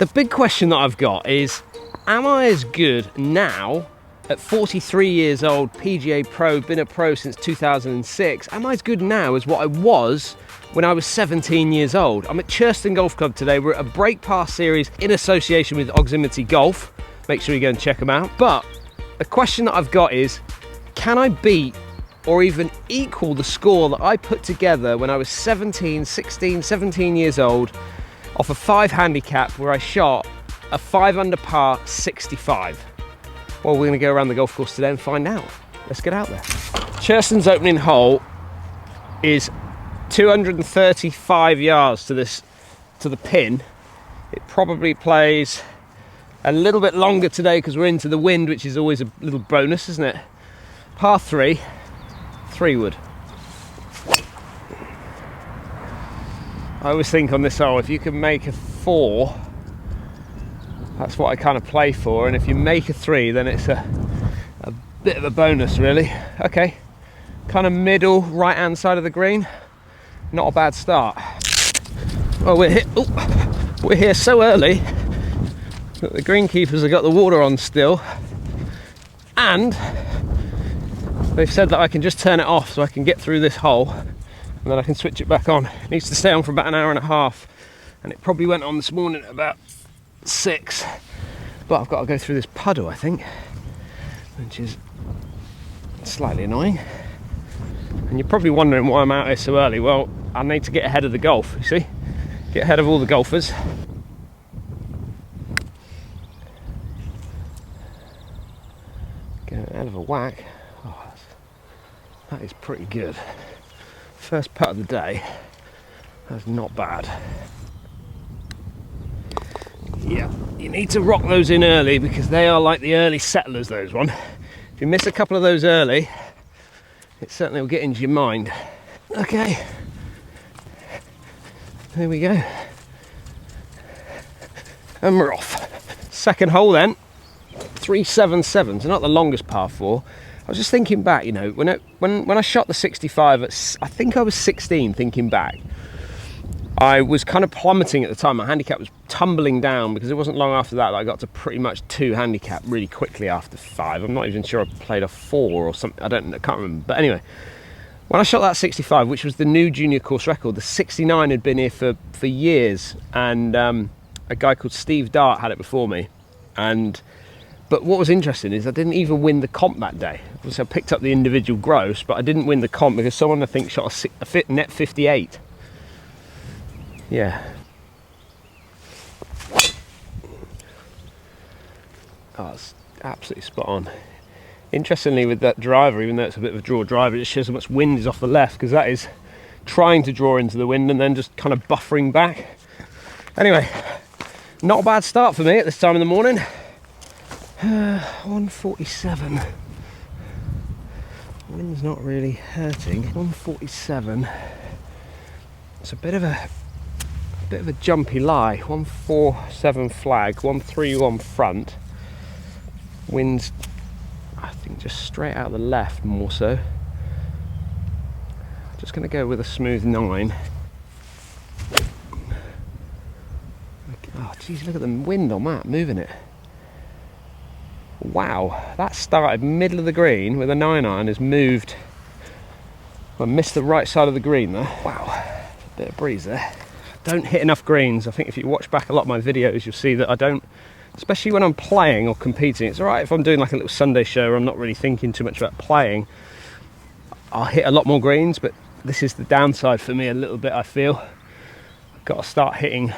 The big question that I've got is, am I as good now, at 43 years old, PGA Pro, been a pro since 2006, am I as good now as what I was when I was 17 years old? I'm at Churston Golf Club today. We're at a break pass series in association with Oximity Golf. Make sure you go and check them out. But the question that I've got is, can I beat or even equal the score that I put together when I was 17 years old off a 5 handicap where I shot a 5 under par 65? Well, we're going to go around the golf course today and find out. Let's get out there. Churston's opening hole is 235 yards to the pin. It probably plays a little bit longer today because we're into the wind, which is always a little bonus, isn't it? Par 3, 3-wood. I always think on this hole, if you can make a 4, that's what I kind of play for, and if you make a 3, then it's a bit of a bonus, really. Okay, kind of middle right hand side of the green. Not a bad start. Well, we're here so early that the greenkeepers have got the water on still, and they've said that I can just turn it off so I can get through this hole and then I can switch it back on. It needs to stay on for about an hour and a half, and it probably went on this morning at about 6, but I've got to go through this puddle, I think, which is slightly annoying. And you're probably wondering why I'm out here so early. Well, I need to get ahead of the golf, you see, get ahead of all the golfers. Get out of a whack. Oh, that is pretty good. First putt of the day. That's not bad. Yeah, you need to rock those in early because they are like the early settlers, those one. If you miss a couple of those early, it certainly will get into your mind. Okay, there we go. And we're off. Second hole then, 377, so not the longest par 4. I was just thinking back, you know, when I shot the 65, I think I was 16, thinking back. I was kind of plummeting at the time. My handicap was tumbling down because it wasn't long after that I got to pretty much 2 handicap really quickly after 5. I'm not even sure I played a 4 or something. I can't remember. But anyway, when I shot that 65, which was the new junior course record, the 69 had been here for years, and a guy called Steve Dart had it before me. But what was interesting is I didn't even win the comp that day. So I picked up the individual gross, but I didn't win the comp because someone, I think, shot a net 58. Yeah. Oh, it's absolutely spot on. Interestingly, with that driver, even though it's a bit of a draw driver, it shows how much wind is off the left, because that is trying to draw into the wind and then just kind of buffering back. Anyway, not a bad start for me at this time in the morning. 147. Wind's not really hurting. 147. It's a bit of a jumpy lie. 147 flag, 131 front. Wind's, I think, just straight out the left more so. Just going to go with a smooth 9. Oh geez, look at the wind on that, moving it. Wow, that started middle of the green with a 9-iron, has moved. I missed the right side of the green there. Wow, a bit of breeze there. Don't hit enough greens. I think if you watch back a lot of my videos, you'll see that I don't, especially when I'm playing or competing. It's all right if I'm doing like a little Sunday show where I'm not really thinking too much about playing. I'll hit a lot more greens, but this is the downside for me a little bit, I feel. I've got to start hitting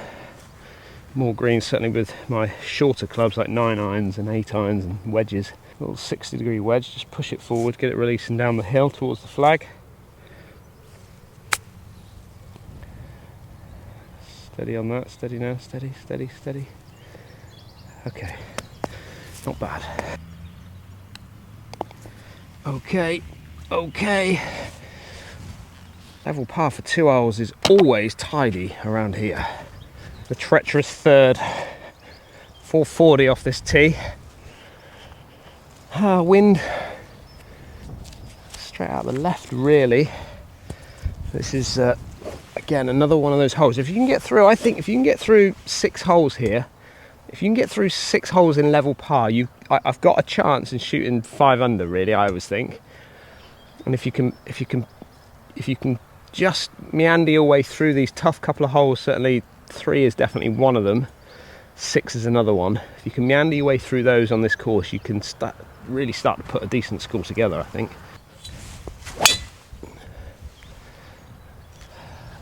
more greens, certainly with my shorter clubs like 9-irons and 8-irons and wedges. A little 60-degree wedge, just push it forward, get it releasing down the hill towards the flag. Steady on that, steady now, steady, steady, steady. Okay, not bad. Okay. Level par for 2 hours is always tidy around here. The treacherous third, 440 off this tee. Wind straight out the left, really. This is again another one of those holes. If you can get through, I think if you can get through 6 holes here if you can get through 6 holes in level par, I've got a chance in shooting 5 under, really, I always think. And if you can just meander your way through these tough couple of holes, certainly 3 is definitely one of them, 6 is another one. If you can meander your way through those on this course, you can really start to put a decent score together, I think.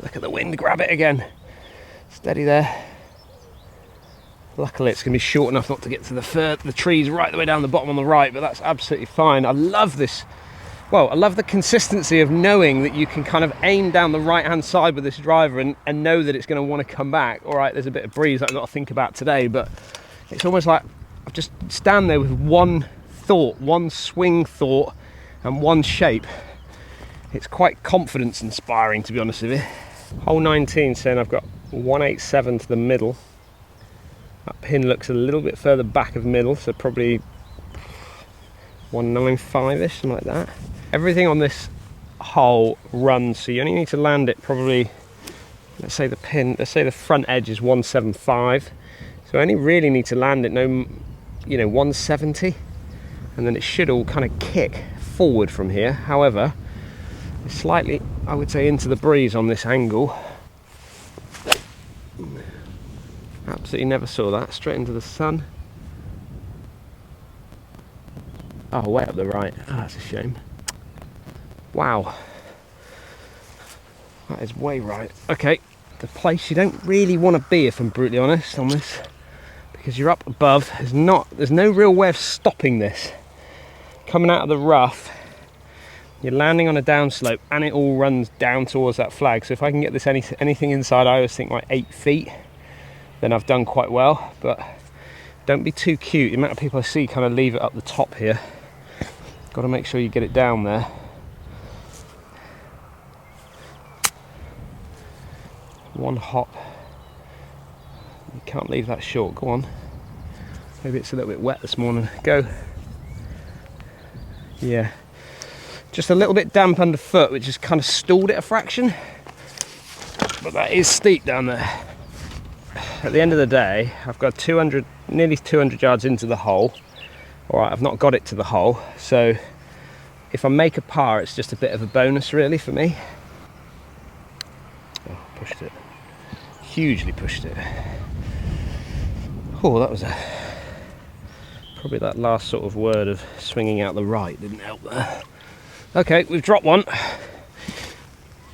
Look at the wind, grab it again. Steady there. Luckily it's going to be short enough not to get to the trees right the way down the bottom on the right, but that's absolutely fine. I love this. Well, I love the consistency of knowing that you can kind of aim down the right hand side with this driver and know that it's going to want to come back. All right, there's a bit of breeze that I've got to think about today, but it's almost like I just stand there with one thought, one swing thought and one shape. It's quite confidence inspiring, to be honest with you. Hole 19 saying I've got 187 to the middle. That pin looks a little bit further back of middle, so probably 195-ish, something like that. Everything on this hole runs, so you only need to land it probably, let's say the front edge is 175, so I only really need to land it 170, and then it should all kind of kick forward from here. However, it's slightly, I would say, into the breeze on this angle. Absolutely never saw that, straight into the sun. Oh, way up the right. Oh, that's a shame. Wow. That is way right. Okay, the place you don't really want to be, if I'm brutally honest, on this, because you're up above. There's no real way of stopping this. Coming out of the rough, you're landing on a downslope, and it all runs down towards that flag. So if I can get this anything inside, I always think like 8 feet, then I've done quite well. But don't be too cute. The amount of people I see kind of leave it up the top here. Got to make sure you get it down there. One hop. You can't leave that short. Go on. Maybe it's a little bit wet this morning. Go. Yeah. Just a little bit damp underfoot, which has kind of stalled it a fraction. But that is steep down there. At the end of the day, I've got nearly 200 yards into the hole. Alright, I've not got it to the hole, so if I make a par, it's just a bit of a bonus really for me. Oh, pushed it. Hugely pushed it. Oh, that was probably that last sort of word of swinging out the right didn't help there. Okay, we've dropped one.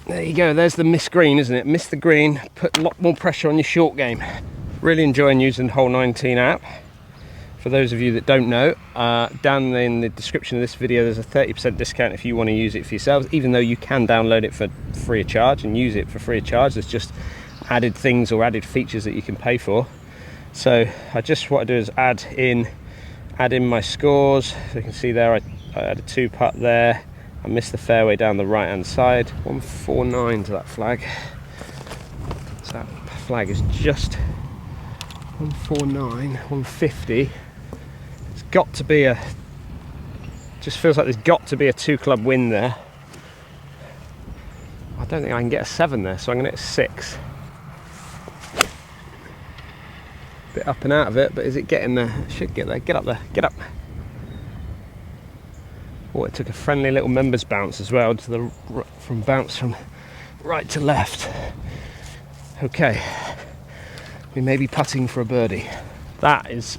There you go, there's the missed green, isn't it? Miss the green, put a lot more pressure on your short game. Really enjoying using the Hole 19 app. For those of you that don't know, down in the description of this video there's a 30% discount if you want to use it for yourselves, even though you can download it for free of charge and use it for free of charge. There's just added things or added features that you can pay for. So what I do is add in my scores. So you can see there I had a 2-putt there. I missed the fairway down the right hand side. 149 to that flag. So that flag is just 149, 150. It's got to be just feels like there's got to be a 2-club win there. I don't think I can get a 7 there, so I'm going to get a 6. Bit up and out of it, but is it getting there? It should get there. Get up there. Get up. Oh, it took a friendly little members bounce as well from right to left. Okay, we may be putting for a birdie. That's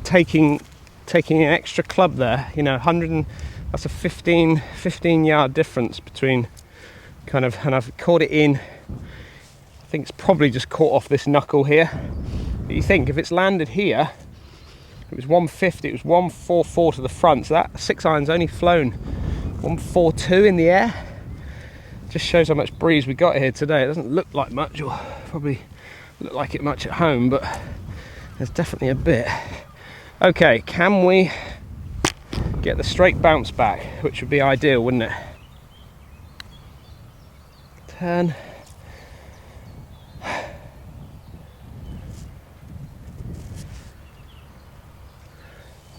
taking an extra club there. You know, that's a 15 yard difference between and I've caught it in. I think it's probably just caught off this knuckle here. But you think if it's landed here, it was 150, it was 144 to the front, so that 6-iron's only flown 142 in the air. Just shows how much breeze we got here today. It doesn't look like much, or probably look like it much at home, but there's definitely a bit. Okay, can we get the straight bounce back, which would be ideal, wouldn't it? Turn.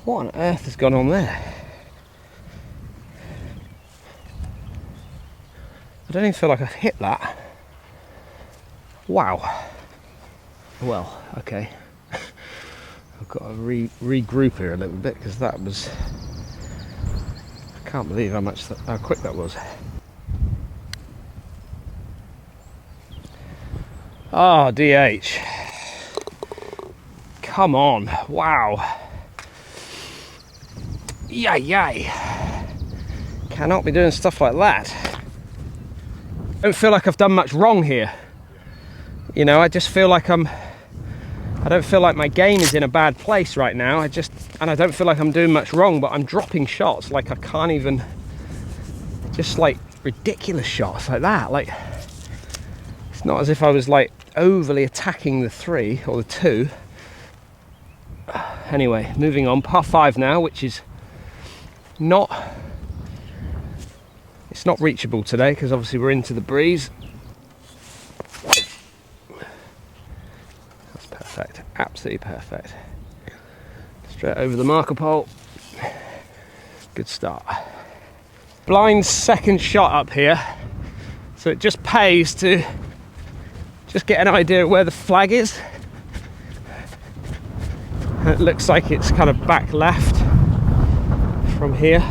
What on earth has gone on there? I don't even feel like I've hit that. Wow. Well, okay. got to regroup here a little bit, because that was, I can't believe how quick that was. Oh, DH. Come on, wow. Yay. Cannot be doing stuff like that. I don't feel like I've done much wrong here. You know, I just feel like I don't feel like my game is in a bad place right now. And I don't feel like I'm doing much wrong, but I'm dropping shots like I can't even, just like ridiculous shots like that. Like, it's not as if I was like overly attacking the 3 or the 2. Anyway, moving on, par 5 now, which is it's not reachable today because obviously we're into the breeze. That's perfect, absolutely perfect. Straight over the marker pole. Good start. Blind second shot up here, so it just pays to just get an idea of where the flag is. It looks like it's kind of back left from here.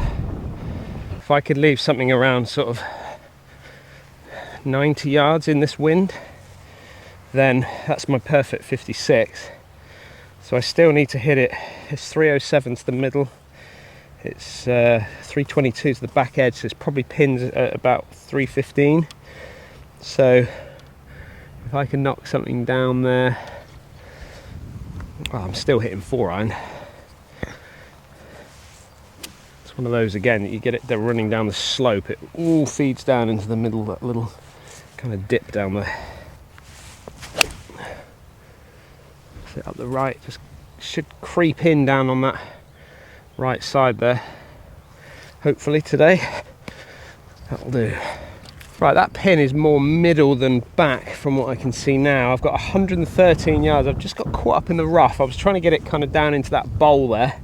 If I could leave something around sort of 90 yards in this wind, then that's my perfect 56. So I still need to hit it. It's 307 to the middle. It's 322 to the back edge, so it's probably pinned at about 315. So if I can knock something down there, well, I'm still hitting 4-iron. It's one of those again, you get it, they're running down the slope, it all feeds down into the middle, that little kind of dip down there. Sit up the right, just should creep in down on that right side there. Hopefully today, that'll do. Right, that pin is more middle than back from what I can see now. I've got 113 yards. I've just got caught up in the rough. I was trying to get it kind of down into that bowl there.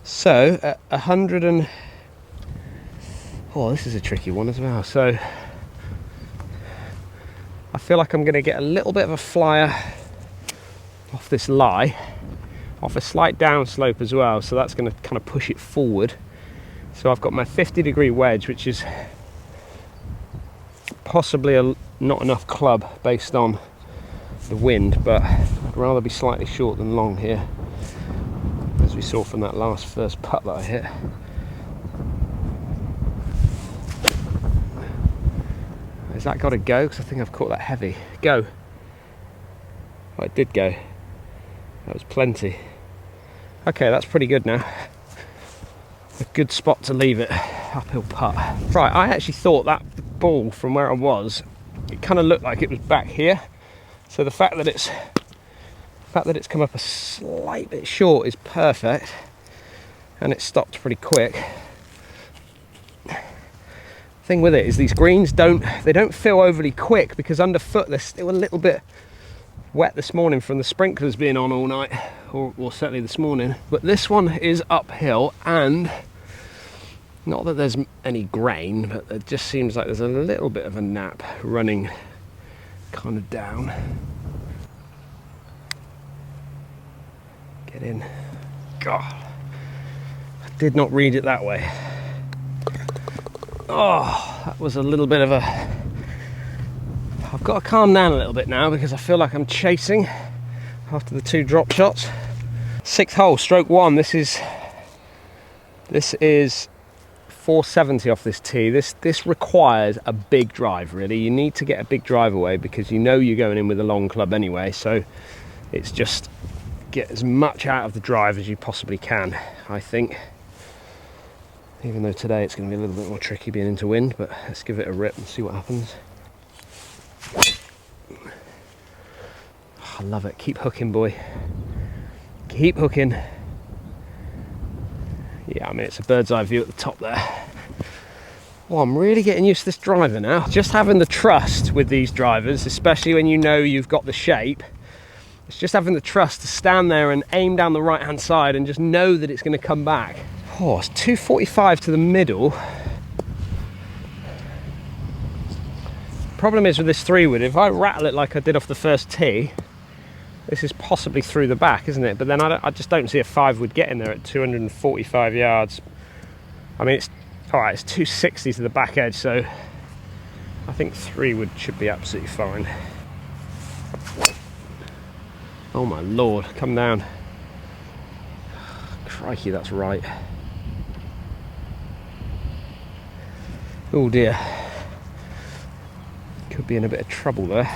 So, at 100 and... Oh, this is a tricky one as well. So, I feel like I'm going to get a little bit of a flyer off this lie, off a slight downslope as well. So that's going to kind of push it forward. So I've got my 50-degree wedge, which is possibly not enough club based on the wind, but I'd rather be slightly short than long here, as we saw from that first putt that I hit. Has that got to go? Because I think I've caught that heavy. Go. Oh, it did go. That was plenty. Okay, that's pretty good now. A good spot to leave it. Uphill putt. Right, I actually thought that ball from where I was, it kind of looked like it was back here. So the fact that it's come up a slight bit short is perfect, and it stopped pretty quick. Thing with it is these greens don't feel overly quick, because underfoot they're still a little bit wet this morning from the sprinklers being on all night, or certainly this morning. But this one is uphill, and not that there's any grain, but it just seems like there's a little bit of a nap running kind of down. Get in. God, I did not read it that way. Oh, that was a little bit of a... I've got to calm down a little bit now, because I feel like I'm chasing after the 2 drop shots. 6th hole, stroke 1. This is 470 off this tee. This requires a big drive, really. You need to get a big drive away, because you know you're going in with a long club anyway, so it's just get as much out of the drive as you possibly can, I think. Even though today it's going to be a little bit more tricky being into wind, but let's give it a rip and see what happens. I love it. Keep hooking, boy. Keep hooking. Yeah, I mean, it's a bird's eye view at the top there. Well, I'm really getting used to this driver now. Just having the trust with these drivers, especially when you know you've got the shape, it's just having the trust to stand there and aim down the right hand side and just know that it's going to come back. Oh, it's 245 to the middle. Problem is with this 3-wood, if I rattle it like I did off the first tee, This is possibly through the back, isn't it? But then I just don't see a 5 wood get in there at 245 yards. I mean, it's all right, it's 260 to the back edge, so I think 3 wood should be absolutely fine. Oh my lord, come down. Crikey, that's right. Oh dear. Could be in a bit of trouble there.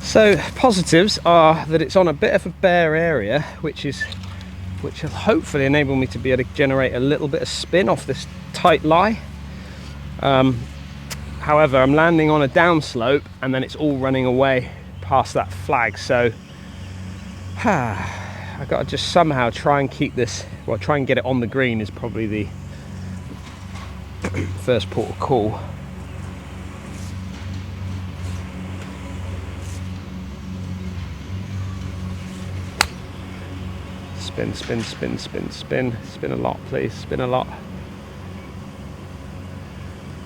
So positives are that it's on a bit of a bare area, which will hopefully enable me to be able to generate a little bit of spin off this tight lie. However, I'm landing on a downslope and then it's all running away past that flag, so I've got to just somehow try and keep this, well, try and get it on the green is probably the first port of call. Spin, spin, spin, spin, spin. Spin a lot, please. Spin a lot.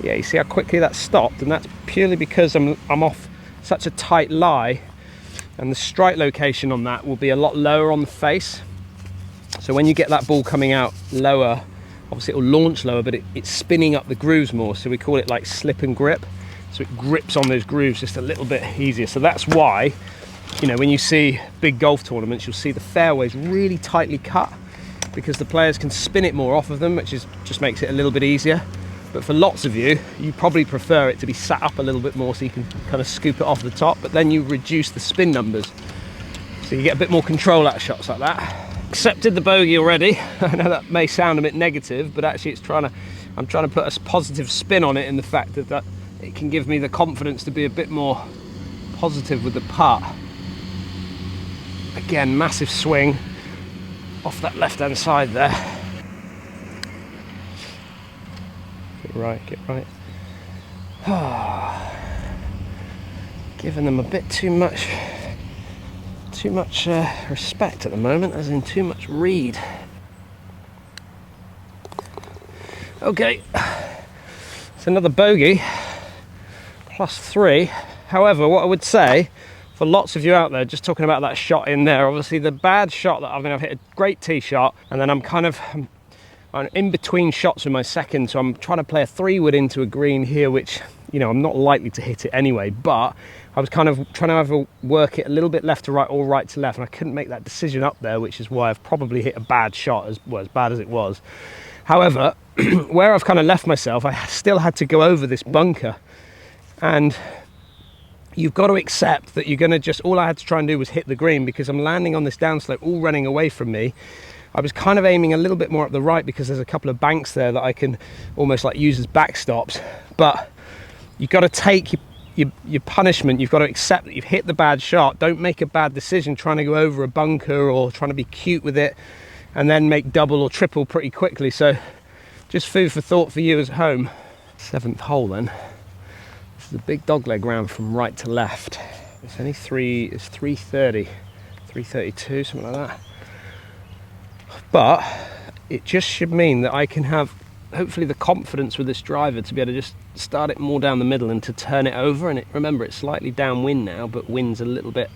Yeah, you see how quickly that stopped, and that's purely because I'm off such a tight lie, and the strike location on that will be a lot lower on the face. So when you get that ball coming out lower, obviously it will launch lower, but it's spinning up the grooves more. So we call it like slip and grip. So it grips on those grooves just a little bit easier. So that's why, you know, when you see big golf tournaments, you'll see the fairways really tightly cut because the players can spin it more off of them, which just makes it a little bit easier. But for lots of you, you probably prefer it to be sat up a little bit more so you can kind of scoop it off the top, but then you reduce the spin numbers. So you get a bit more control out of shots like that. Accepted the bogey already. I know that may sound a bit negative, but actually I'm trying to put a positive spin on it in the fact that it can give me the confidence to be a bit more positive with the putt. Again, massive swing off that left-hand side there. Get right, get right. Giving them a bit too much respect at the moment, as in too much read. Okay, it's another bogey, +3. However, what I would say, for lots of you out there, just talking about that shot in there, obviously the bad shot that I've hit a great tee shot, and then I'm in between shots with my second, so I'm trying to play a 3 wood into a green here, which, you know, I'm not likely to hit it anyway, but I was kind of trying to either work it a little bit left to right or right to left, and I couldn't make that decision up there, which is why I've probably hit a bad shot, as bad as it was. However, where I've kind of left myself, I still had to go over this bunker, and you've got to accept that you're going to just, all I had to try and do was hit the green, because I'm landing on this downslope, all running away from me. I was kind of aiming a little bit more up the right because there's a couple of banks there that I can almost like use as backstops, but you've got to take your punishment. You've got to accept that you've hit the bad shot. Don't make a bad decision trying to go over a bunker or trying to be cute with it and then make double or triple pretty quickly. So just food for thought for you at home. 7th hole then. This is a big dogleg round from right to left. It's only it's 330, 332, something like that. But it just should mean that I can have hopefully the confidence with this driver to be able to just start it more down the middle and to turn it over. And remember, it's slightly downwind now, but wind's a little bit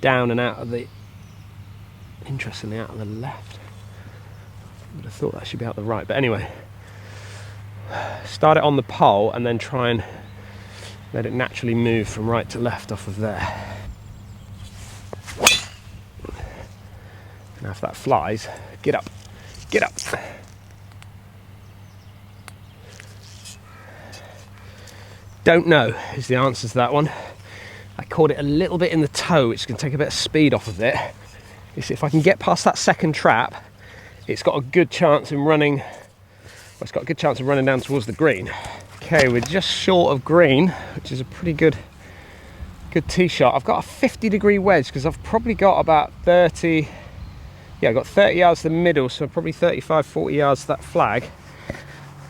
down and out of the, interestingly, out of the left. I would have thought that should be out the right, but anyway, start it on the pole and then try and let it naturally move from right to left off of there. Now if that flies, get up, get up. Don't know is the answer to that one. I caught it a little bit in the toe, which can take a bit of speed off of it. You see, if I can get past that second trap, it's got a good chance in running, well, it's got a good chance of running down towards the green. Okay, we're just short of green, which is a pretty good tee shot. I've got a 50-degree wedge because I've probably got about 30, yeah, I've got 30 yards to the middle, so probably 35, 40 yards to that flag.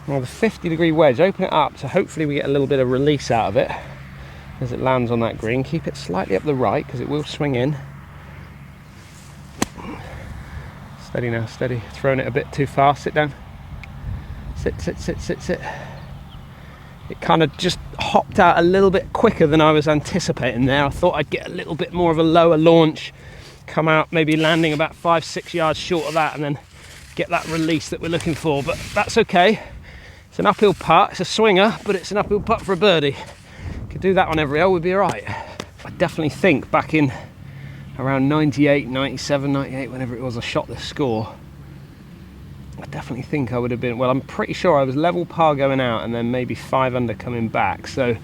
Now the 50-degree wedge, open it up, so hopefully we get a little bit of release out of it as it lands on that green. Keep it slightly up the right because it will swing in. Steady now, steady. Throwing it a bit too fast. Sit down. Sit, sit, sit, sit, sit. it kind of just hopped out a little bit quicker than I was anticipating there. I thought I'd get a little bit more of a lower launch, come out maybe landing about 5-6 yards short of that, and then get that release that we're looking for. But that's okay. It's an uphill putt. It's a swinger, but it's an uphill putt for a birdie. Could do that on every hole, we'd be all right. I definitely think back in around 98, 97, 98, whenever it was I shot this score, I definitely think I would have been, well, I'm pretty sure I was level par going out and then maybe 5 under coming back. So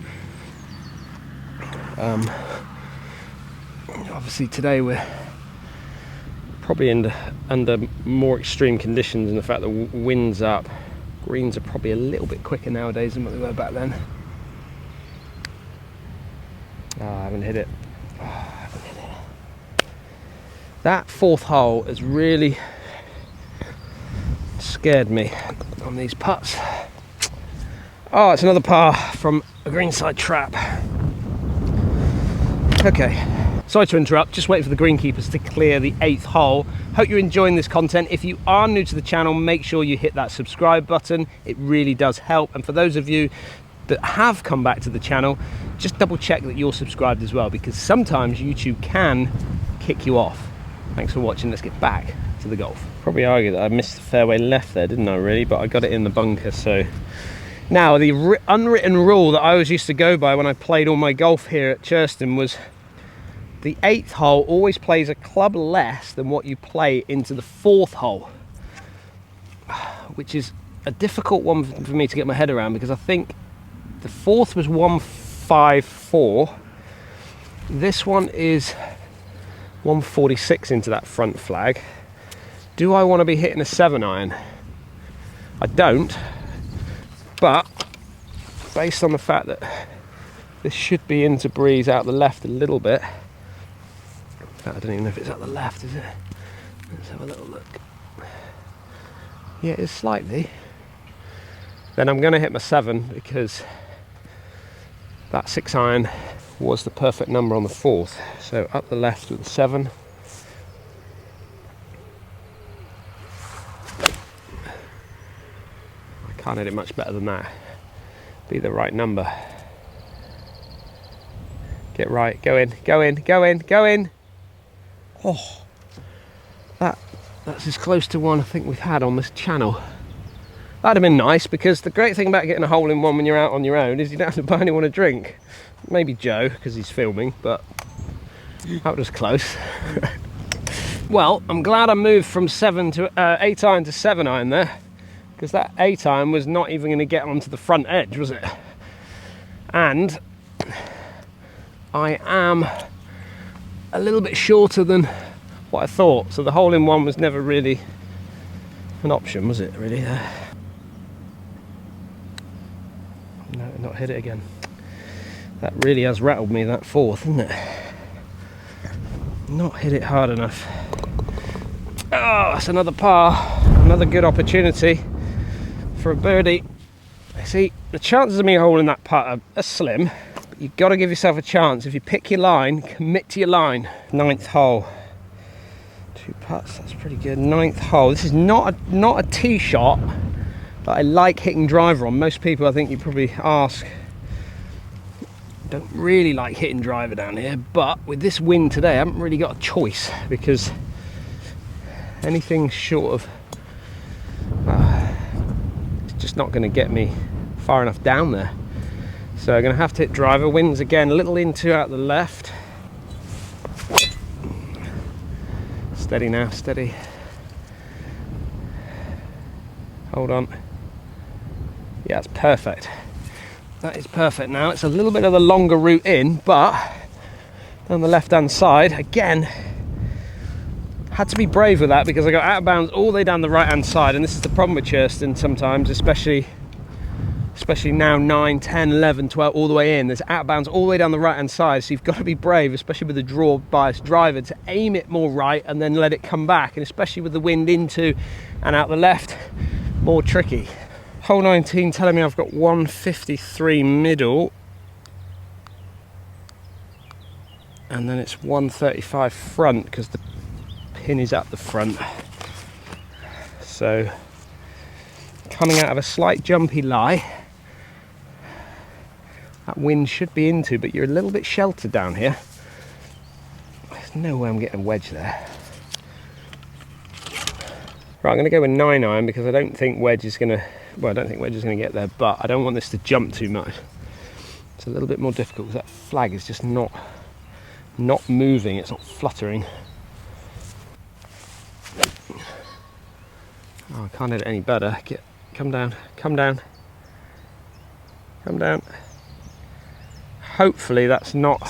obviously today we're probably under more extreme conditions, and the fact that wind's up, greens are probably a little bit quicker nowadays than what they were back then. Oh, I haven't hit it. Oh, I haven't hit it. That 4th hole has really scared me on these putts. Oh, it's another par from a greenside trap. Okay, sorry to interrupt, just waiting for the greenkeepers to clear the 8th hole. Hope you're enjoying this content. If you are new to the channel, make sure you hit that subscribe button. It really does help. And for those of you that have come back to the channel, just double check that you're subscribed as well, because sometimes YouTube can kick you off. Thanks for watching. Let's get back to the golf. Probably argue that I missed the fairway left there, didn't I, really? But I got it in the bunker. So now the unwritten rule that I always used to go by when I played all my golf here at Churston was the 8th hole always plays a club less than what you play into the 4th hole, which is a difficult one for me to get my head around, because I think the 4th was 154. This one is 146 into that front flag. Do I want to be hitting a 7-iron? I don't, but based on the fact that this should be into breeze out the left a little bit. I don't even know if it's out the left, is it? Let's have a little look. Yeah, it is slightly. Then I'm going to hit my 7, because that 6-iron was the perfect number on the 4th. So up the left with the 7. I can't hit it much better than that. Be the right number. Get right, go in, go in, go in, go in. Oh, that's as close to one I think we've had on this channel. That'd have been nice, because the great thing about getting a hole in one when you're out on your own is you don't have to buy anyone a drink. Maybe Joe, because he's filming, but that was close. Well, I'm glad I moved from 8-iron to 7-iron there, because that 8-iron was not even going to get onto the front edge, was it? And I am a little bit shorter than what I thought, so the hole in one was never really an option, was it, really? No, not hit it again. That really has rattled me, that 4th, isn't it? Not hit it hard enough. Oh, that's another par. Another good opportunity for a birdie. See, the chances of me holding that putt are slim, but you've got to give yourself a chance. If you pick your line, commit to your line. 9th hole. 2 putts, that's pretty good. 9th hole. This is not a tee shot that I like hitting driver on. Most people, I think you probably ask, don't really like hitting driver down here, but with this wind today I haven't really got a choice, because anything short of it's just not going to get me far enough down there. So I'm going to have to hit driver. Winds again a little into out the left. Steady now, steady. Hold on. Yeah, it's perfect. That is perfect now. It's a little bit of the longer route in, but on the left hand side again, had to be brave with that, because I got out of bounds all the way down the right hand side, and this is the problem with Churston sometimes, especially now 9, 10, 11, 12 all the way in. There's out of bounds all the way down the right hand side, so you've got to be brave, especially with the draw bias driver, to aim it more right and then let it come back, and especially with the wind into and out the left, more tricky. Hole 19 telling me I've got 153 middle, and then it's 135 front, because the pin is at the front. So coming out of a slight jumpy lie, that wind should be into, but you're a little bit sheltered down here. There's no way I'm getting a wedge there. Right, I'm going to go with 9-iron because I don't think wedge is going to, well, I don't think wedge is going to get there, but I don't want this to jump too much. It's a little bit more difficult because that flag is just not moving, it's not fluttering. Oh, I can't hit it any better. Come down, come down, come down. Hopefully that's not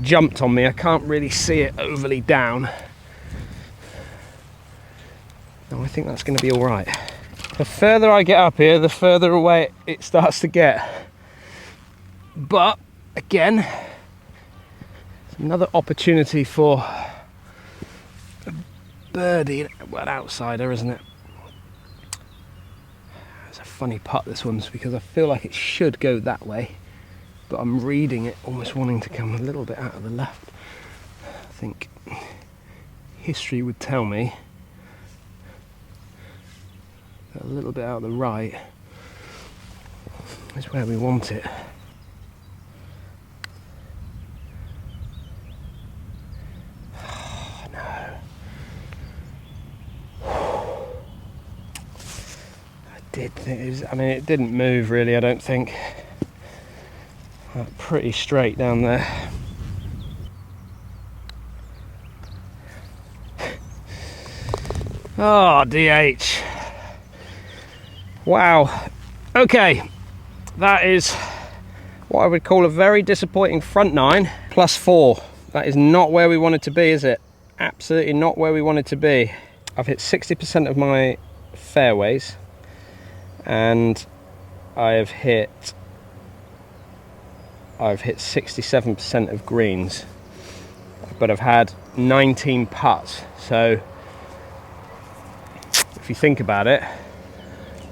jumped on me. I can't really see it overly down. No, I think that's going to be all right. The further I get up here, the further away it starts to get. But again, it's another opportunity for a birdie. Well, an outsider, isn't it? It's a funny putt, this one's, because I feel like it should go that way, but I'm reading it almost wanting to come a little bit out of the left. I think history would tell me that a little bit out of the right is where we want it. Oh, no. I did think it was, I mean, it didn't move really, I don't think. Pretty straight down there. Oh, DH. Wow. Okay, that is what I would call a very disappointing front nine plus 4. That is not where we wanted to be, is it? Absolutely not where we wanted to be. I've hit 60% of my fairways and I've hit 67% of greens, but I've had 19 putts. So if you think about it,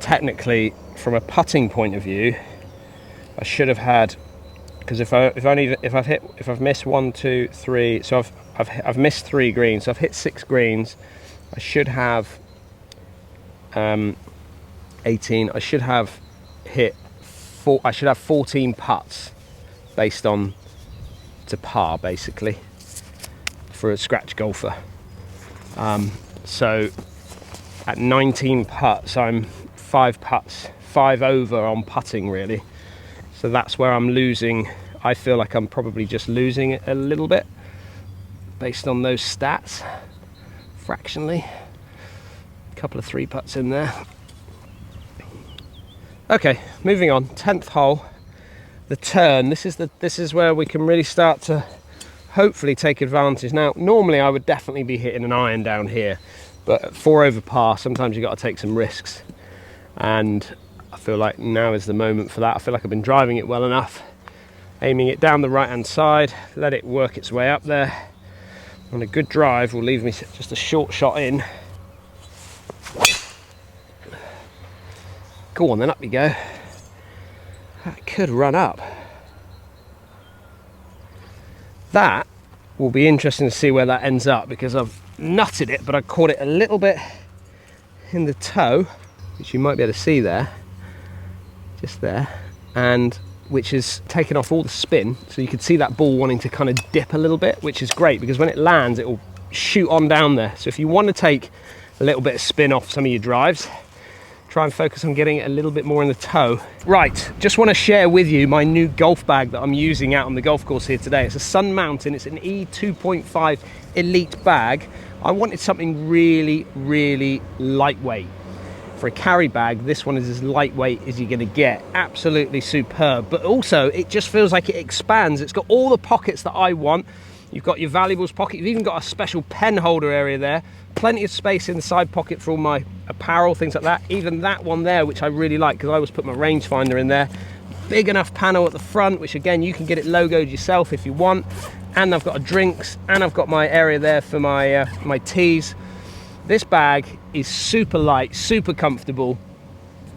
technically from a putting point of view, I should have had, because if I've missed 1, 2, 3, so I've missed 3 greens, so I've hit 6 greens. I should have 18. I should have hit 4. I should have 14 putts based on to par, basically, for a scratch golfer. So at 19 putts, I'm 5 putts, 5 over on putting, really. So that's where I'm losing. I feel like I'm probably just losing it a little bit based on those stats, fractionally. A couple of 3 putts in there. Okay, moving on. 10th hole. The turn, this is where we can really start to hopefully take advantage. Now, normally I would definitely be hitting an iron down here, but at 4 over par, sometimes you've got to take some risks. And I feel like now is the moment for that. I feel like I've been driving it well enough, aiming it down the right-hand side, let it work its way up there. And a good drive will leave me just a short shot in. Go on then, up you go. That could run up. That will be interesting to see where that ends up, because I've nutted it, but I caught it a little bit in the toe, which you might be able to see there, just there, and which has taken off all the spin, so you can see that ball wanting to kind of dip a little bit, which is great because when it lands it will shoot on down there. So if you want to take a little bit of spin off some of your drives, try and focus on getting it a little bit more in the toe. Right, just want to share with you my new golf bag that I'm using out on the golf course here today. It's a Sun Mountain, it's an E2.5 Elite bag. I wanted something really, really lightweight. For a carry bag, this one is as lightweight as you're going to get. Absolutely superb, but also it just feels like it expands. It's got all the pockets that I want. You've got your valuables pocket, you've even got a special pen holder area there, plenty of space in the side pocket for all my apparel, things like that. Even that one there, which I really like because I always put my rangefinder in there. Big enough panel at the front, which again, you can get it logoed yourself if you want. And I've got a drinks, and I've got my area there for my my teas. This bag is super light, super comfortable,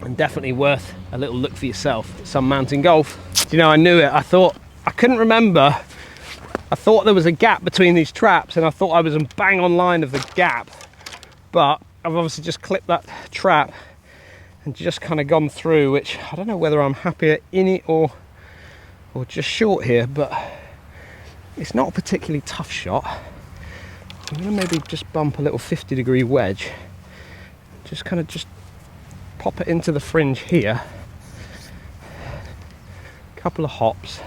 and definitely worth a little look for yourself at Sun Mountain Golf. You know, I knew it. I couldn't remember. I thought there was a gap between these traps, and I thought I was bang on line of the gap, but I've obviously just clipped that trap and just kind of gone through, which I don't know whether I'm happier in it or or just short here, but it's not a particularly tough shot. I'm going to maybe just bump a little 50-degree wedge, just kind of just pop it into the fringe here, a couple of hops,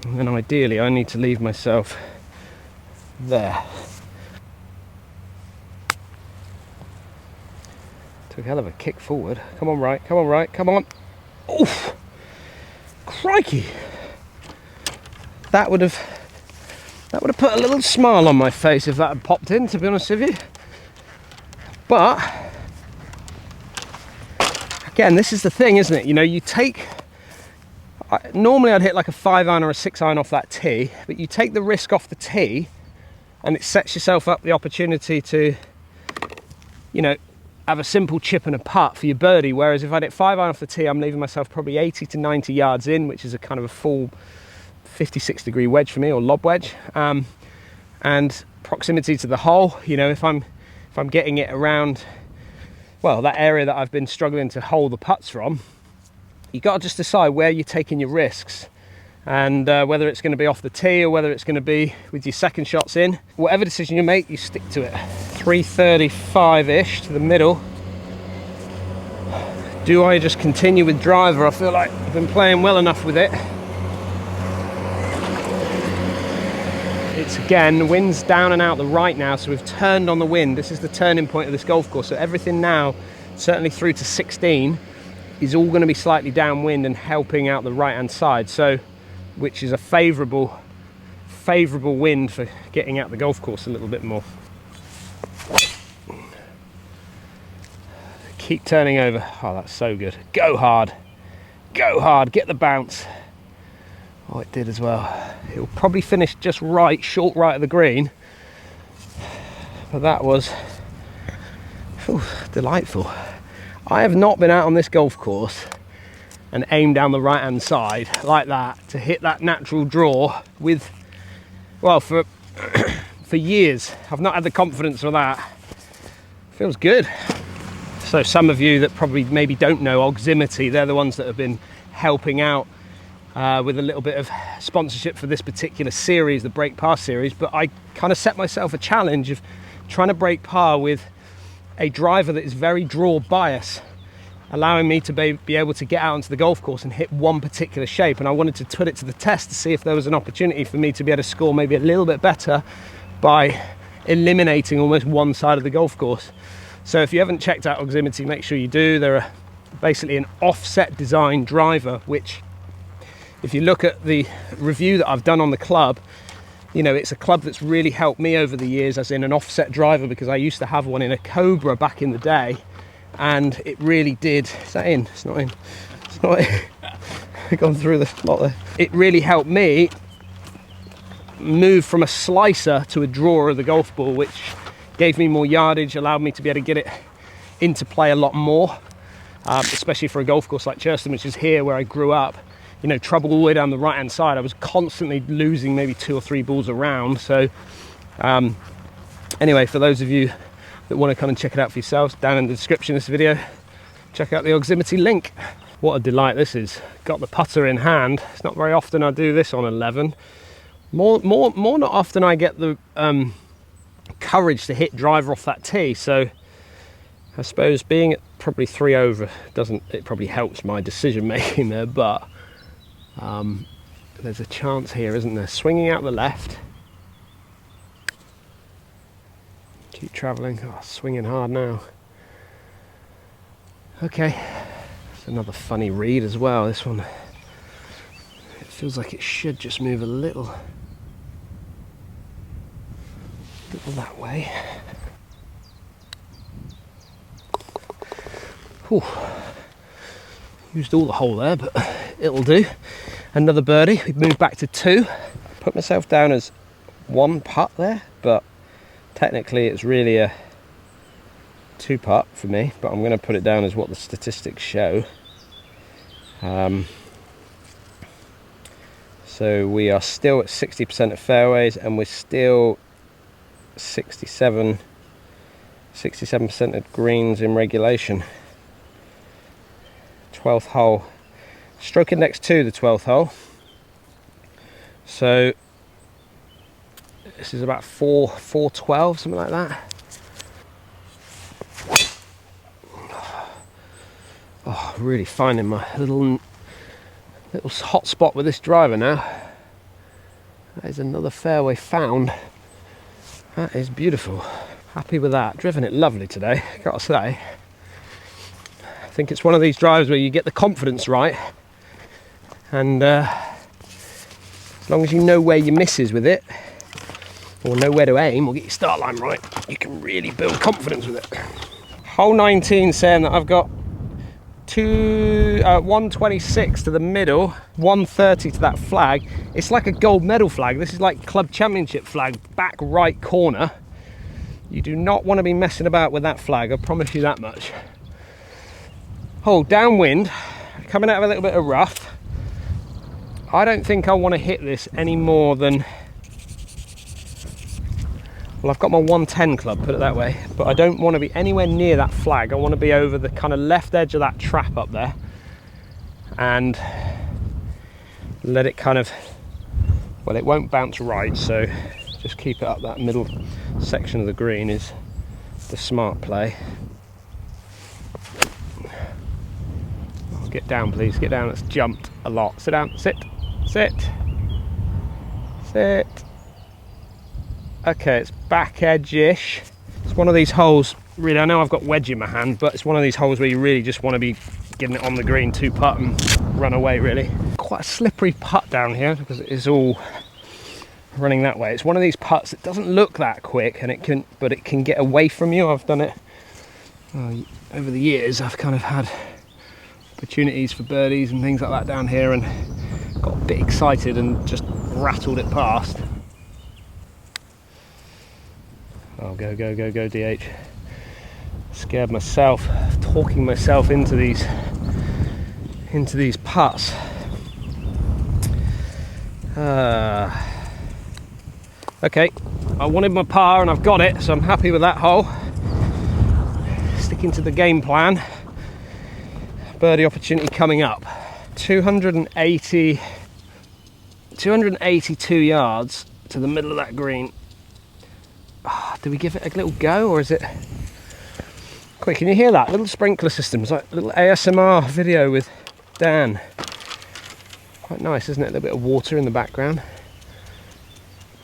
and then ideally I need to leave myself there. Took a hell of a kick forward. Come on, right, come on, right, come on. Oof! Crikey! That would have put a little smile on my face if that had popped in, to be honest with you. But again, this is the thing, isn't it? You know, you take, normally I'd hit like a 5-iron or a 6-iron off that tee, but you take the risk off the tee and it sets yourself up the opportunity to, you know, have a simple chip and a putt for your birdie. Whereas if I hit 5-iron off the tee, I'm leaving myself probably 80 to 90 yards in, which is a kind of a full 56-degree wedge for me, or lob wedge. And proximity to the hole, you know, if I'm getting it around, well, that area that I've been struggling to hole the putts from, you got to just decide where you're taking your risks, and whether it's going to be off the tee or whether it's going to be with your second shots in. Whatever decision you make, you stick to it. 335-ish to the middle. Do I just continue with driver? I feel like I've been playing well enough with it. It's again, wind's down and out the right now, so we've turned on the wind. This is the turning point of this golf course, so everything now, certainly through to 16, is all going to be slightly downwind and helping out the right hand side, so which is a favourable wind for getting out the golf course a little bit more. Keep turning over. Oh, that's so good. Go hard, get the bounce. Oh, it did as well. It'll probably finish just right, short right of the green, but that was delightful. I have not been out on this golf course and aimed down the right hand side like that to hit that natural draw with, well, for years. I've not had the confidence for that. Feels good. So some of you that probably maybe don't know Oximity, they're the ones that have been helping out with a little bit of sponsorship for this particular series, the Break Par series. But I kind of set myself a challenge of trying to break par with a driver that is very draw bias, allowing me to be able to get out onto the golf course and hit one particular shape. And I wanted to put it to the test to see if there was an opportunity for me to be able to score maybe a little bit better by eliminating almost one side of the golf course. So if you haven't checked out Oximity, make sure you do. They're basically an offset design driver, which, if you look at the review that I've done on the club, you know, it's a club that's really helped me over the years, as in an offset driver, because I used to have one in a Cobra back in the day, and it really did. Is that in? It's not in. It's not in. I've gone through the lot there. It really helped me move from a slicer to a drawer of the golf ball, which gave me more yardage, allowed me to be able to get it into play a lot more, especially for a golf course like Churston, which is here where I grew up. You know, trouble all the way down the right hand side. I was constantly losing maybe 2 or 3 balls around. So anyway, for those of you that want to come and check it out for yourselves, down in the description of this video, check out the Oximity link. What a delight this is. Got the putter in hand. It's not very often I do this on 11. More not often I get the courage to hit driver off that tee. So I suppose being at probably 3 over it probably helps my decision making there, but there's a chance here, isn't there? Swinging out the left. Keep travelling. Oh, swinging hard now. Okay. It's another funny read as well. This one, it feels like it should just move a little that way. Whew. Used all the hole there, but it'll do. Another birdie. We've moved back to 2. Put myself down as 1 putt there, but technically it's really a 2 putt for me, but I'm going to put it down as what the statistics show. So we are still at 60% of fairways, and we're still 67% of greens in regulation. 12th hole. Stroke index 2, the 12th hole. So this is about 412, something like that. Oh, really finding my little hot spot with this driver now. That is another fairway found. That is beautiful. Happy with that. Driven it lovely today, gotta say. I think it's one of these drives where you get the confidence right, and as long as you know where your miss is with it, or know where to aim, or get your start line right, you can really build confidence with it. Hole 19 saying that I've got 126 to the middle, 130 to that flag. It's like a gold medal flag. This is like club championship flag, back right corner. You do not want to be messing about with that flag, I promise you that much. Hole downwind, coming out of a little bit of rough. I don't think I want to hit this any more than, well, I've got my 110 club, put it that way, but I don't want to be anywhere near that flag. I want to be over the kind of left edge of that trap up there and let it kind of, well, it won't bounce right, so just keep it up that middle section of the green is the smart play. Oh, get down, please, get down. It's jumped a lot. Sit down, sit, sit, sit. Okay, it's back edge-ish. It's one of these holes, really, I know I've got wedge in my hand, but it's one of these holes where you really just want to be getting it on the green, 2-putt and run away, really. Quite a slippery putt down here because it is all running that way. It's one of these putts that doesn't look that quick, and it can get away from you. I've done it over the years. I've kind of had opportunities for birdies and things like that down here, and got a bit excited and just rattled it past. Oh, go, go, go, go, DH. Scared myself, talking myself into these putts. Okay, I wanted my par and I've got it, so I'm happy with that hole. Sticking to the game plan. Birdie opportunity coming up. 282 yards to the middle of that green. Oh, do we give it a little go, or is it quick? Can you hear that little sprinkler system? It's like a little ASMR video with Dan. Quite nice, isn't it? A little bit of water in the background.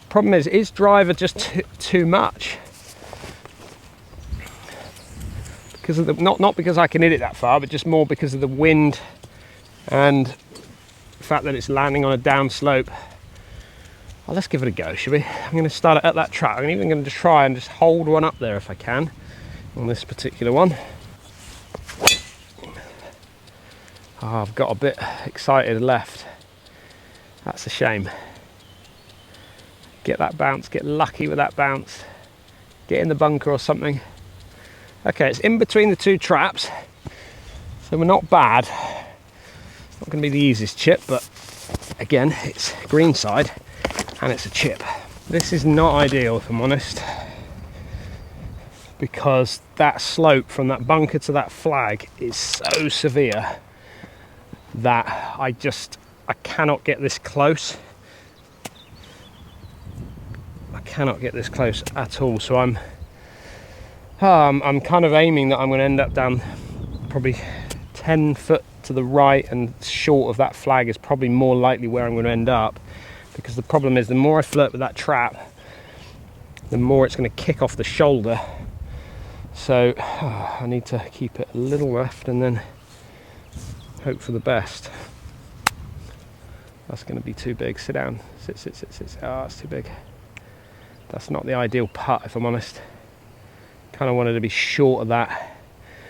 Problem is driver just too much? Because of the not because I can hit it that far, but just more because of the wind and the fact that it's landing on a down slope. Well, let's give it a go, shall we? I'm going to start it at that track. I'm even going to try and just hold one up there if I can on this particular one. Oh, I've got a bit excited left. That's a shame. Get that bounce, get lucky with that bounce, get in the bunker or something. Okay, it's in between the two traps, so we're not bad. It's not going to be the easiest chip, but again, it's green side and it's a chip. This is not ideal, if I'm honest, because that slope from that bunker to that flag is so severe that I cannot get this close. I cannot get this close at all, so I'm kind of aiming that I'm going to end up down probably 10 foot to the right, and short of that flag is probably more likely where I'm going to end up, because the problem is the more I flirt with that trap, the more it's going to kick off the shoulder. So I need to keep it a little left and then hope for the best. That's going to be too big. Sit down. Sit, sit, sit, sit. Oh, it's too big. That's not the ideal putt, if I'm honest. Kind of wanted to be short of that,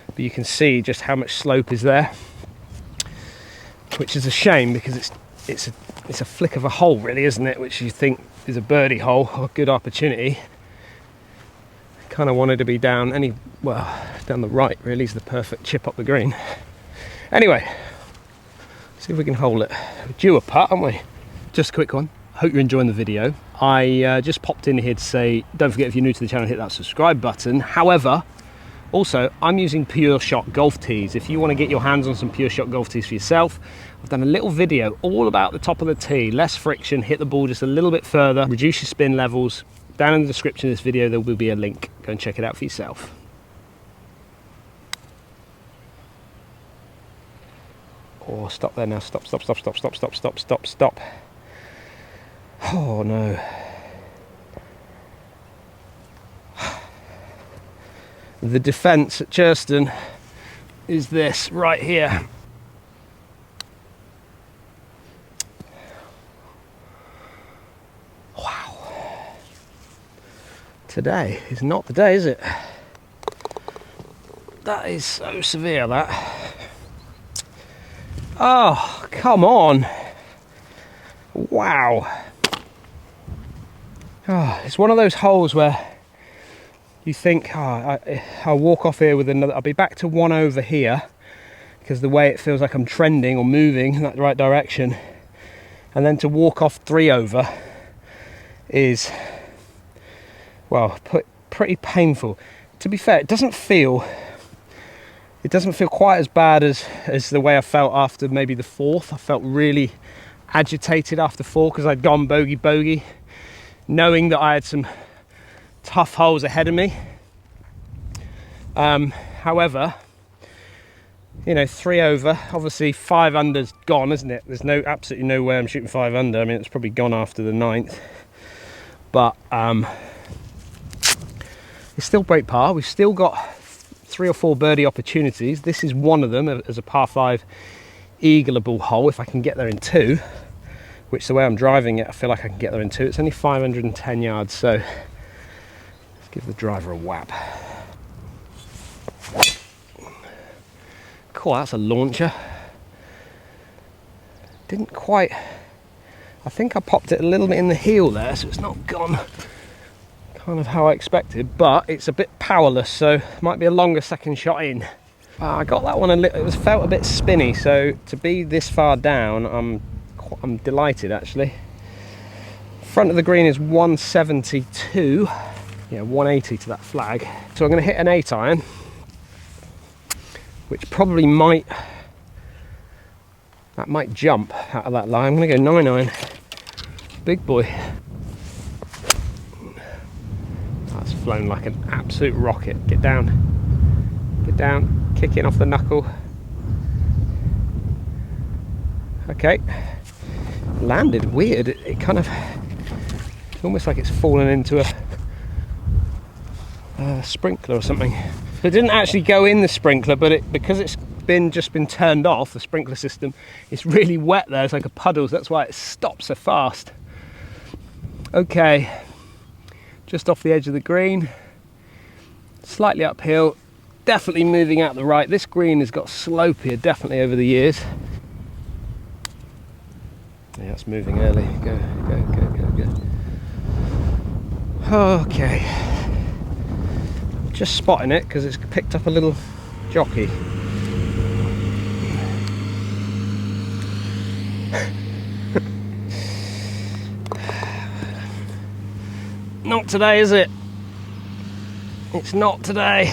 but you can see just how much slope is there, which is a shame because it's a flick of a hole, really, isn't it? Which you think is a birdie hole or a good opportunity. Kind of wanted to be down down the right. Really is the perfect chip up the green. Anyway, see if we can hold it. We're due a putt, aren't we? Just a quick one. Hope you're enjoying the video. I just popped in here to say, don't forget, if you're new to the channel, hit that subscribe button. However, Also, I'm using Pure Shot golf tees. If you want to get your hands on some Pure Shot golf tees for yourself, I've done a little video all about the top of the tee. Less friction, hit the ball just a little bit further, reduce your spin levels. Down in the description of this video there will be a link. Go and check it out for yourself. Oh, stop there now. Stop, stop, stop, stop, stop, stop, stop, stop, stop. Oh no. The defence at Churston is this right here. Wow. Today is not the day, is it? That is so severe, that. Oh, come on. Wow. Oh, it's one of those holes where you think, oh, I'll walk off here with another, I'll be back to 1 over here, because the way it feels like I'm trending or moving in that right direction, and then to walk off 3 over is, well, pretty painful. To be fair, it doesn't feel quite as bad as the way I felt after maybe the 4th. I felt really agitated after 4 because I'd gone bogey, knowing that I had some tough holes ahead of me. However, you know, 3 over, obviously 5 under's gone, isn't it? There's absolutely no way I'm shooting 5 under. I mean, it's probably gone after the 9th, but it's still break par. We've still got 3 or 4 birdie opportunities. This is one of them as a par 5 eagleable hole if I can get there in 2, which the way I'm driving it, I feel like I can get there in 2. It's only 510 yards, so let's give the driver a whap. Cool, that's a launcher. Didn't quite, I think I popped it a little bit in the heel there, so it's not gone kind of how I expected, but it's a bit powerless, so might be a longer second shot in. I got that one it felt a bit spinny, so to be this far down, I'm delighted actually. Front of the green is 172, yeah, 180 to that flag. So I'm going to hit an 8 iron, which probably might jump out of that line. I'm going to go 9 iron, big boy. That's flown like an absolute rocket. Get down, kick in off the knuckle. Okay, landed weird. It kind of, it's almost like it's fallen into a sprinkler or something. It didn't actually go in the sprinkler, but because it's just been turned off, the sprinkler system, it's really wet there. It's like a puddle, so that's why it stops so fast. Okay, just off the edge of the green, slightly uphill, definitely moving out the right. This green has got slopier definitely over the years. Yeah, it's moving early. Go. Okay. I'm just spotting it because it's picked up a little jockey. Not today, is it? It's not today.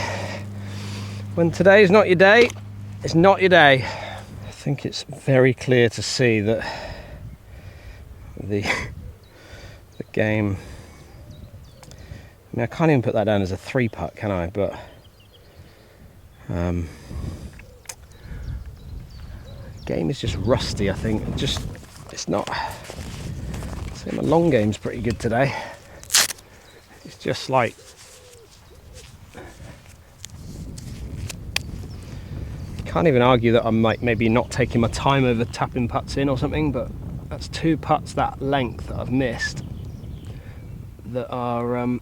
When today's not your day, it's not your day. I think it's very clear to see that the game, I mean, I can't even put that down as a 3-putt, can I? But game is just rusty, I think. It's not, so my long game's pretty good today. It's just like, can't even argue that I'm like maybe not taking my time over tapping putts in or something, but that's 2 putts that length that I've missed that are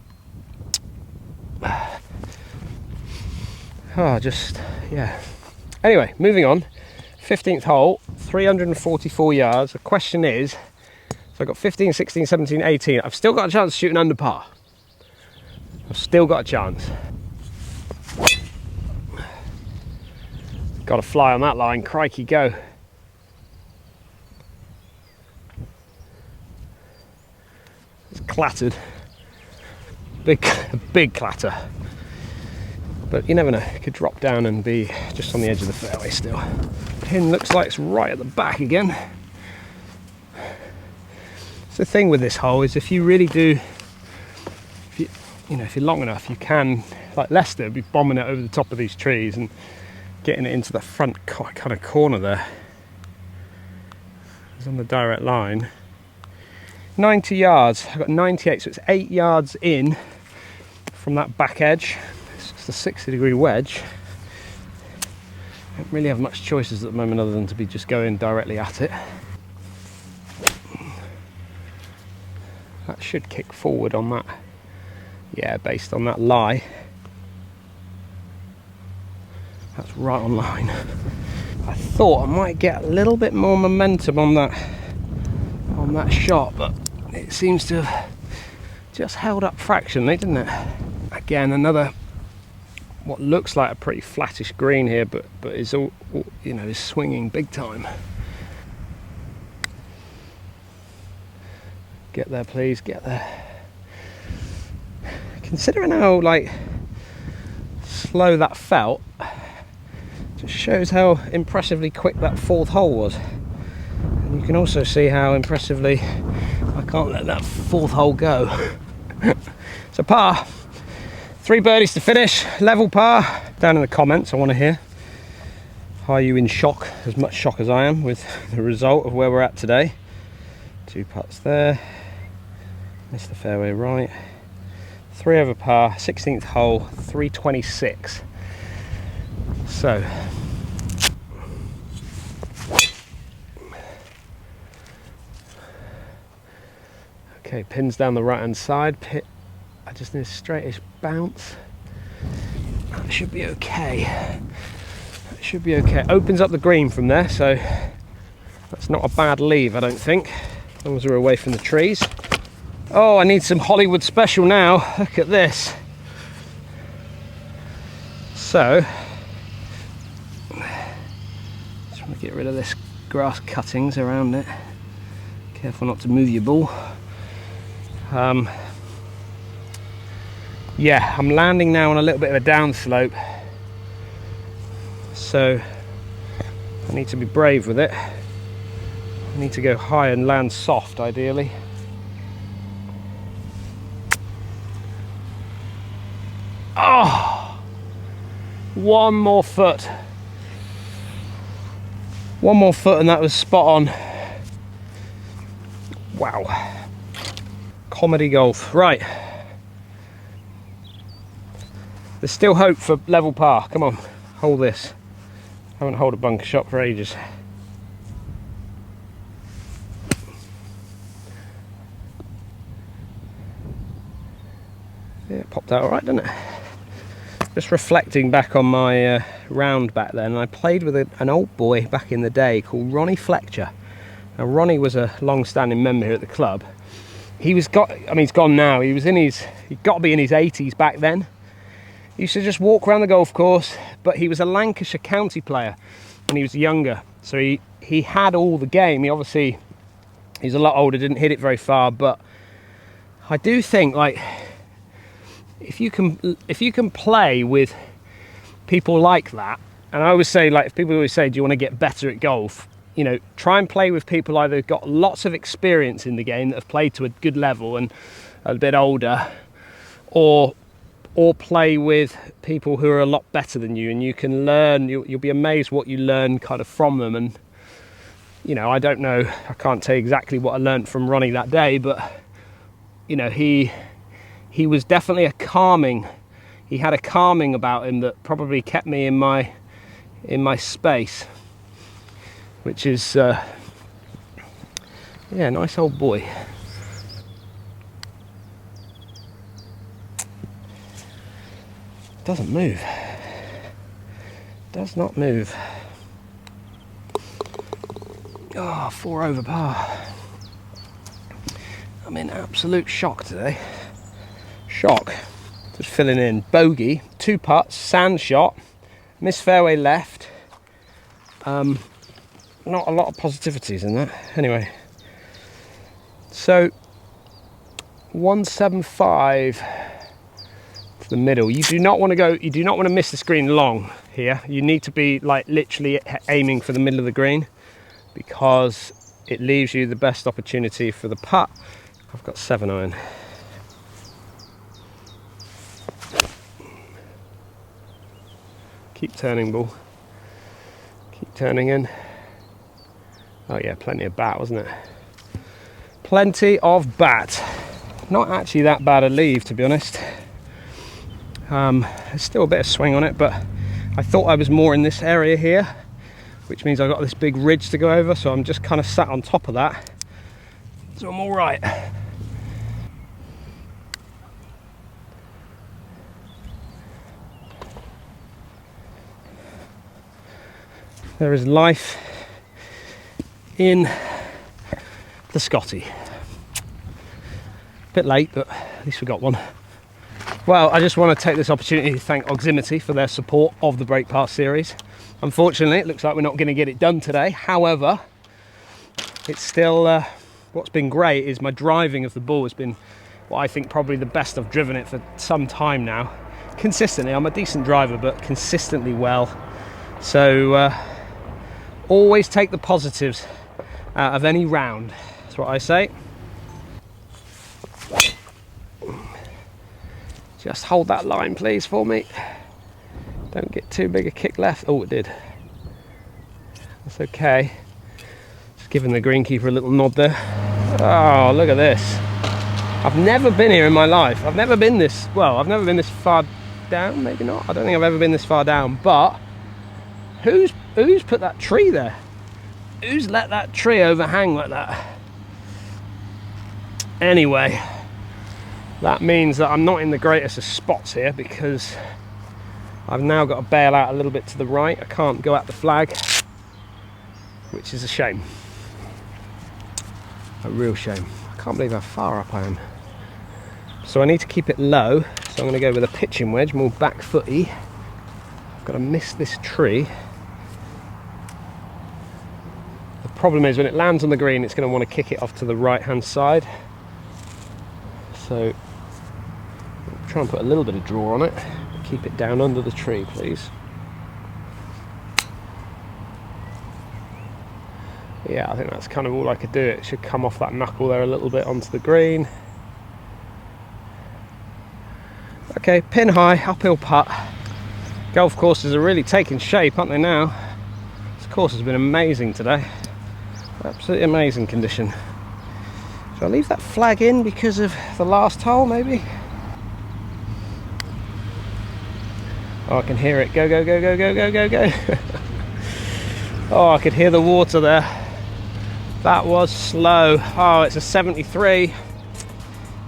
just, yeah. Anyway, moving on. 15th hole, 344 yards. The question is, so I've got 15, 16, 17, 18. I've still got a chance of shooting under par. I've still got a chance. Got to fly on that line, crikey, go. It's clattered. Big clatter. But you never know, it could drop down and be just on the edge of the fairway still. Pin looks like it's right at the back again. So the thing with this hole is if you really do, if you're long enough, you can, like Leicester, be bombing it over the top of these trees and getting it into the front kind of corner there. It's on the direct line. 90 yards, I've got 98, so it's 8 yards in from that back edge. It's just a 60-degree wedge. I don't really have much choices at the moment other than to be just going directly at it. That should kick forward on that. Yeah, based on that lie. That's right on line. I thought I might get a little bit more momentum on that shot, but it seems to have just held up fractionally, didn't it? Again, another what looks like a pretty flattish green here, but is all is swinging big time. Get there, please, get there. Considering how slow that felt, just shows how impressively quick that fourth hole was. And you can also see how impressively I can't let that fourth hole go. So par, 3 birdies to finish, level par. Down in the comments I want to hear, are you in shock, as much shock as I am with the result of where we're at today? 2 putts there, missed the fairway right. 3 over par, 16th hole, 326. So, okay, pins down the right hand side. I just need a straightish bounce. That should be okay. That should be okay. Opens up the green from there, so that's not a bad leave, I don't think, as long as we're away from the trees. Oh, I need some Hollywood special now. Look at this. So, just want to get rid of this grass cuttings around it. Careful not to move your ball. Yeah, I'm landing now on a little bit of a downslope, so I need to be brave with it. I need to go high and land soft, ideally. Oh, one more foot. One more foot and that was spot on. Wow. Comedy golf. Right. There's still hope for level par. Come on, hold this. I haven't held a bunker shot for ages. Yeah, it popped out all right, didn't it? Just reflecting back on my round back then, I played with an old boy back in the day called Ronnie Fletcher. Now Ronnie was a long-standing member here at the club. He's gone now. He'd got to be in his 80s back then. He used to just walk around the golf course, but he was a Lancashire county player when he was younger. So he had all the game. He's a lot older, didn't hit it very far, but I do think, like, if you can play with people like that, and I always say, like, if people always say, do you want to get better at golf? You know, try and play with people either who've got lots of experience in the game, that have played to a good level and are a bit older, or play with people who are a lot better than you, and you can learn. You'll be amazed what you learn kind of from them. And you know, I don't know, I can't tell you exactly what I learned from Ronnie that day, but you know, he was definitely he had a calming about him that probably kept me in my space, which is yeah, nice old boy. Doesn't move. Does not move. Oh, 4 over par. I'm in absolute shock today. Shock. Just filling in. Bogey, 2 putts, sand shot, missed fairway left. Not a lot of positivities in that. Anyway, so 175 to the middle. You do not want to go, you do not want to miss this green long here. You need to be like literally aiming for the middle of the green, because it leaves you the best opportunity for the putt. I've got 7 iron. Keep turning, ball. Keep turning in. Oh yeah, plenty of bat, wasn't it? Plenty of bat. Not actually that bad a leave, to be honest. There's still a bit of swing on it, but I thought I was more in this area here, which means I've got this big ridge to go over, so I'm just kind of sat on top of that. So I'm all right. There is life in the Scotty. Bit late, but at least we got one. Well, I just want to take this opportunity to thank Oximity for their support of the Break Pass series. Unfortunately, it looks like we're not going to get it done today. However, it's still, what's been great is my driving of the ball has been what I think probably the best I've driven it for some time now. Consistently, I'm a decent driver, but consistently well. So, always take the positives out of any round. That's what I say. Just hold that line, please, for me. Don't get too big a kick left. Oh, it did. That's okay. Just giving the greenkeeper a little nod there. Oh, look at this. I've never been here in my life. I've never been this, well, I've never been this far down, maybe not. I don't think I've ever been this far down, but who's put that tree there? Who's let that tree overhang like that? Anyway, that means that I'm not in the greatest of spots here, because I've now got to bail out a little bit to the right. I can't go at the flag, which is a shame. A real shame. I can't believe how far up I am. So I need to keep it low, so I'm going to go with a pitching wedge, more back footy. I've got to miss this tree. The problem is when it lands on the green, it's going to want to kick it off to the right hand side. So I'll try and put a little bit of draw on it. Keep it down under the tree, please. Yeah, I think that's kind of all I could do. It should come off that knuckle there a little bit onto the green. Okay, pin high, uphill putt. Golf courses are really taking shape, aren't they now? This course has been amazing today. Absolutely amazing condition. Shall I leave that flag in because of the last hole, maybe? Oh, I can hear it. Go, go, go, go, go, go, go, go. Oh, I could hear the water there. That was slow. Oh, it's a 73,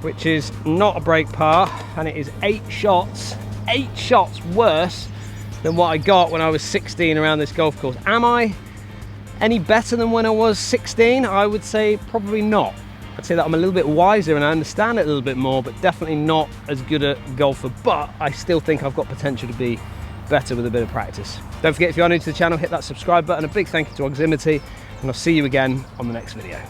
which is not a break par, and it is 8 shots worse than what I got when I was 16 around this golf course. Am I any better than when I was 16? I would say probably not. I'd say that I'm a little bit wiser and I understand it a little bit more, but definitely not as good a golfer. But I still think I've got potential to be better with a bit of practice. Don't forget, if you are new to the channel, hit that subscribe button. A big thank you to Oximity, and I'll see you again on the next video.